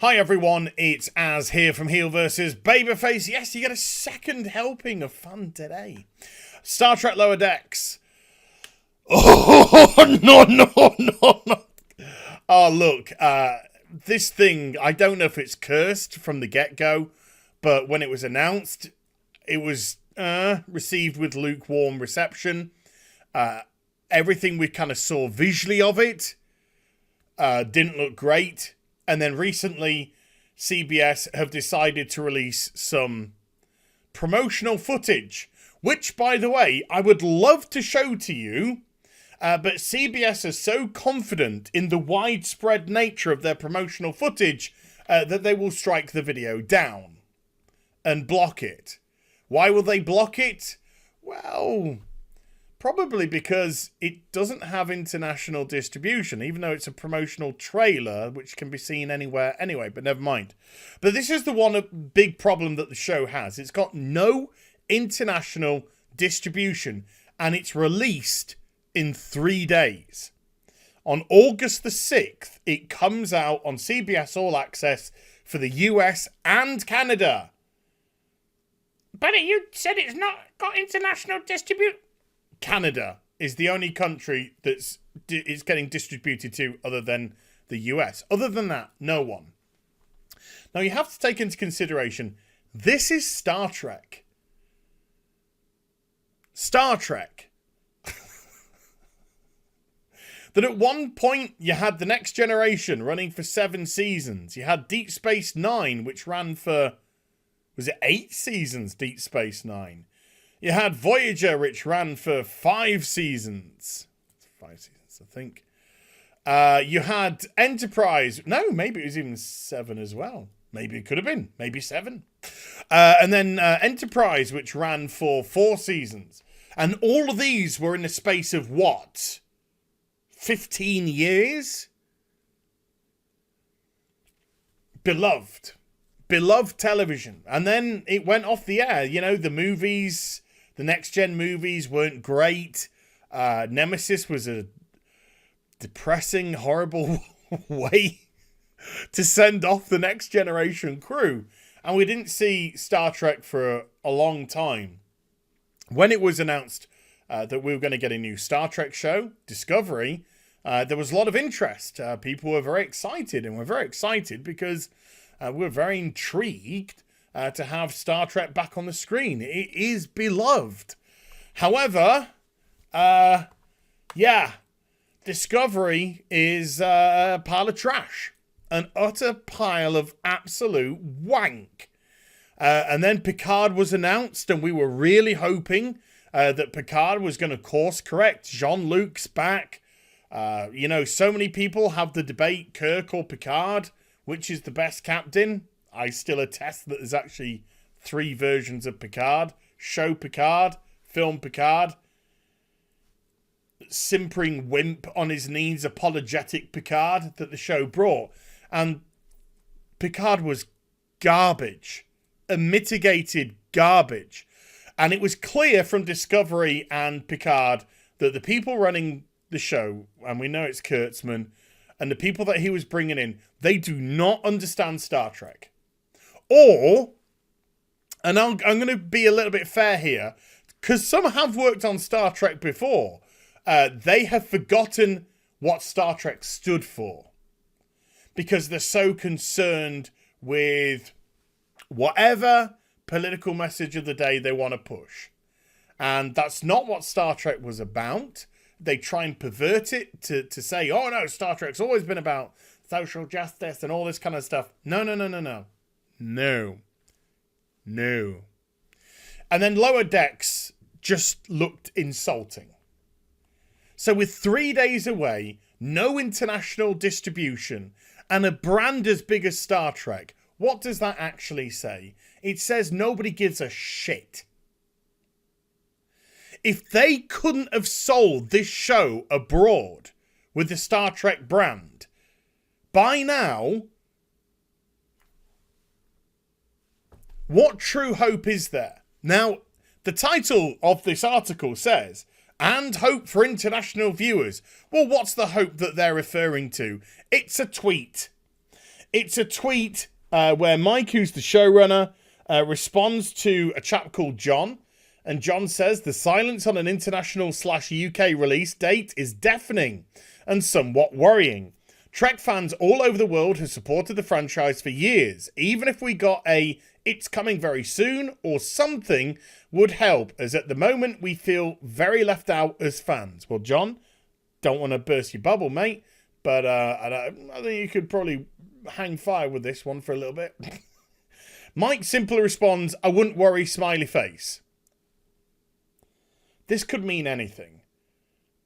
Hi everyone, it's Az here from HeelvsBabyface. Yes, you get a second helping of fun today. Star Trek Lower Decks. Oh, no. Oh, look, this thing, I don't know if it's cursed from the get-go, but when it was announced, it was received with lukewarm reception. Everything we kind of saw visually of it didn't look great. And then recently, CBS have decided to release some promotional footage, which, by the way, I would love to show to you. But CBS are so confident in the widespread nature of their promotional footage that they will strike the video down and block it. Why will they block it? Well, probably because it doesn't have international distribution, even though it's a promotional trailer, which can be seen anywhere anyway, but never mind. But this is the one big problem that the show has. It's got no international distribution, and it's released in 3 days. On August the 6th, it comes out on CBS All Access for the US and Canada. But you said it's not got international distribution. Canada is the only country that's it's getting distributed to other than the US. Other than that, no one. Now, you have to take into consideration, this is Star Trek. Star Trek. That at one point, you had The Next Generation running for 7 seasons. You had Deep Space Nine, which ran for, was it 8 seasons, Deep Space Nine? You had Voyager, which ran for 5 seasons. 5 seasons, I think. You had Enterprise. No, maybe it was even 7 as well. Maybe it could have been. Maybe 7. And then Enterprise, which ran for 4 seasons. And all of these were in the space of what? 15 years? Beloved television. And then it went off the air. You know, the movies... The next-gen movies weren't great. Nemesis was a depressing, horrible way to send off the next generation crew. And we didn't see Star Trek for a long time. When it was announced that we were going to get a new Star Trek show, Discovery, there was a lot of interest. People were very excited, and we're very excited because we're very intrigued to have Star Trek back on the screen. It is beloved. However, Discovery is a pile of trash. An utter pile of absolute wank. And then Picard was announced, and we were really hoping that Picard was going to course correct. Jean-Luc's back. So many people have the debate, Kirk or Picard, which is the best captain. I still attest that there's actually 3 versions of Picard. Show Picard, film Picard, simpering wimp on his knees, apologetic Picard that the show brought. And Picard was garbage, a mitigated garbage. And it was clear from Discovery and Picard that the people running the show, and we know it's Kurtzman, and the people that he was bringing in, they do not understand Star Trek. Or, and I'm going to be a little bit fair here, because some have worked on Star Trek before. They have forgotten what Star Trek stood for. Because they're so concerned with whatever political message of the day they want to push. And that's not what Star Trek was about. They try and pervert it to say, oh no, Star Trek's always been about social justice and all this kind of stuff. No. No. And then Lower Decks just looked insulting. So with 3 days away, no international distribution, and a brand as big as Star Trek, what does that actually say? It says nobody gives a shit. If they couldn't have sold this show abroad with the Star Trek brand, by now, what true hope is there? Now, the title of this article says, and hope for international viewers. Well, what's the hope that they're referring to? It's a tweet. It's a tweet where Mike, who's the showrunner, responds to a chap called John. And John says, the silence on an international/UK release date is deafening and somewhat worrying. Trek fans all over the world have supported the franchise for years. Even if we got a "it's coming very soon" or something would help, as at the moment we feel very left out as fans. Well, John, don't want to burst your bubble, mate, but I think you could probably hang fire with this one for a little bit. Mike simply responds, "I wouldn't worry, smiley face." This could mean anything.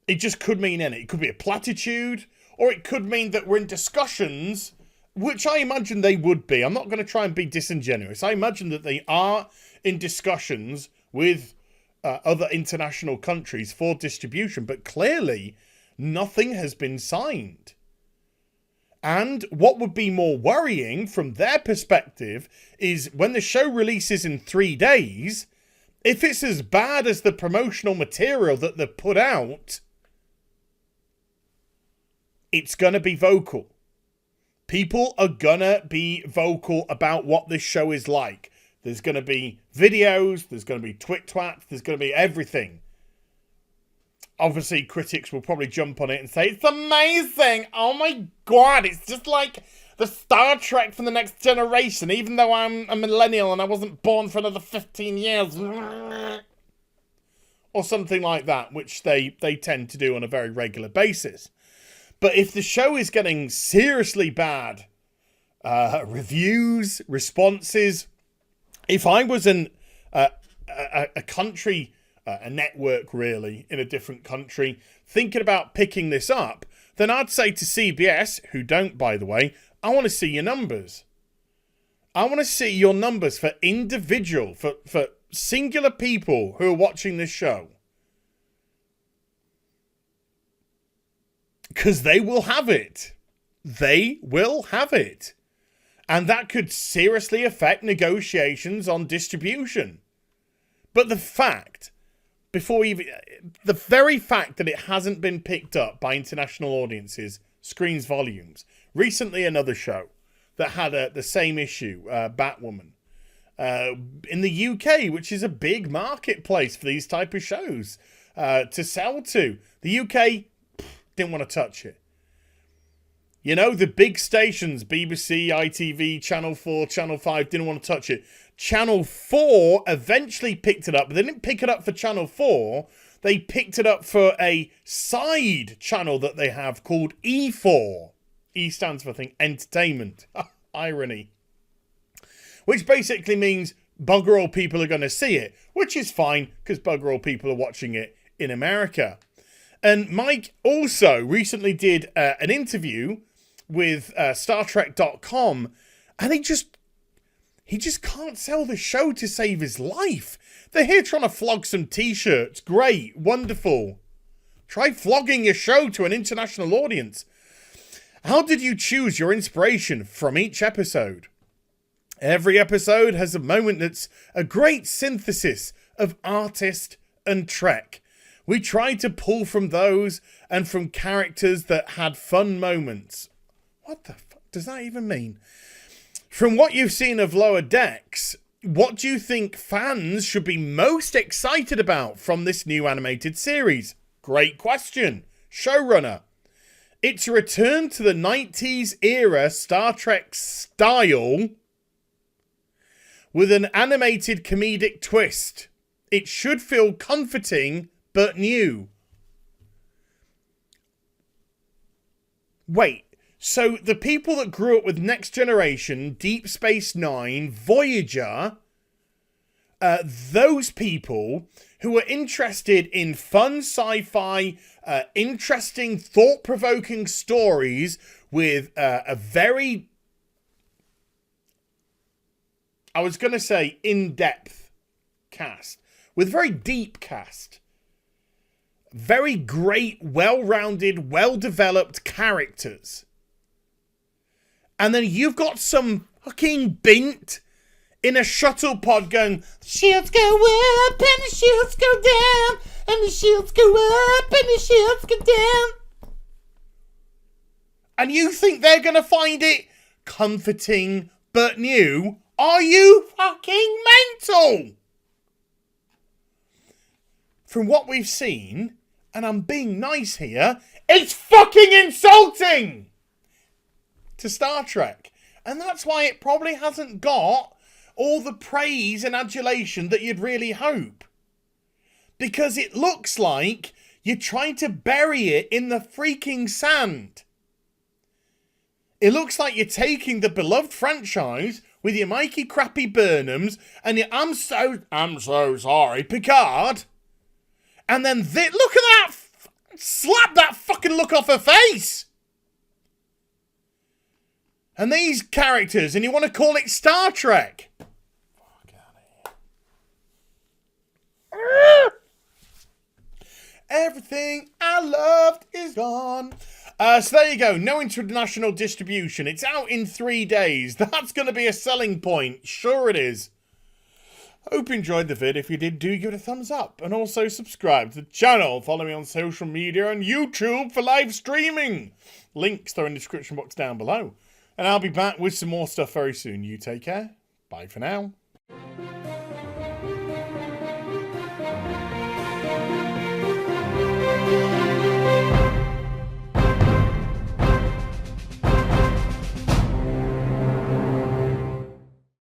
It just could mean anything. It could be a platitude, or it could mean that we're in discussions, which I imagine they would be. I'm not going to try and be disingenuous. I imagine that they are in discussions with other international countries for distribution, but clearly nothing has been signed. And what would be more worrying from their perspective is when the show releases in 3 days, if it's as bad as the promotional material that they've put out, it's going to be vocal. People are going to be vocal about what this show is like. There's going to be videos, there's going to be twit-twats, there's going to be everything. Obviously, critics will probably jump on it and say, it's amazing! Oh my god, it's just like the Star Trek from the next generation, even though I'm a millennial and I wasn't born for another 15 years. Or something like that, which they tend to do on a very regular basis. But if the show is getting seriously bad reviews, responses, if I was a country, a network really, in a different country, thinking about picking this up, then I'd say to CBS, who don't, by the way, I want to see your numbers. I want to see your numbers for individual, for singular people who are watching this show. Because they will have it. They will have it. And that could seriously affect negotiations on distribution. But the very fact that it hasn't been picked up by international audiences screams volumes. Recently, another show that had the same issue, Batwoman, in the UK, which is a big marketplace for these type of shows to sell to. The UK didn't want to touch it. You know, the big stations, BBC, ITV, Channel 4, Channel 5, didn't want to touch it. Channel 4 eventually picked it up, but they didn't pick it up for Channel 4. They picked it up for a side channel that they have called E4. E stands for, I think, entertainment. Irony. Which basically means bugger all people are going to see it, which is fine because bugger all people are watching it in America. And Mike also recently did an interview with StarTrek.com, and he just can't sell the show to save his life. They're here trying to flog some t-shirts. Great, wonderful. Try flogging your show to an international audience. How did you choose your inspiration from each episode? Every episode has a moment that's a great synthesis of artist and Trek. We tried to pull from those and from characters that had fun moments. What the fuck does that even mean? From what you've seen of Lower Decks, what do you think fans should be most excited about from this new animated series? Great question. Showrunner. It's a return to the 90s era Star Trek style with an animated comedic twist. It should feel comforting but new. Wait, so the people that grew up with Next Generation, Deep Space Nine, Voyager, those people who are interested in fun sci-fi, interesting, thought-provoking stories with a very, I was going to say in-depth cast, with very deep cast. Very great, well-rounded, well-developed characters. And then you've got some fucking bint in a shuttle pod going, the shields go up and the shields go down, and the shields go up and the shields go down. And you think they're going to find it comforting but new. Are you fucking mental? From what we've seen, and I'm being nice here, it's fucking insulting to Star Trek. And that's why it probably hasn't got all the praise and adulation that you'd really hope. Because it looks like you're trying to bury it in the freaking sand. It looks like you're taking the beloved franchise with your Mikey Crappy Burnhams and your I'm so sorry, Picard. And then look at that, slap that fucking look off her face. And these characters, and you want to call it Star Trek. Fuck out of here. Everything I loved is gone. So there you go. No international distribution. It's out in 3 days. That's going to be a selling point. Sure it is. Hope you enjoyed the vid. If you did, do give it a thumbs up. And also subscribe to the channel. Follow me on social media and YouTube for live streaming. Links are in the description box down below. And I'll be back with some more stuff very soon. You take care. Bye for now.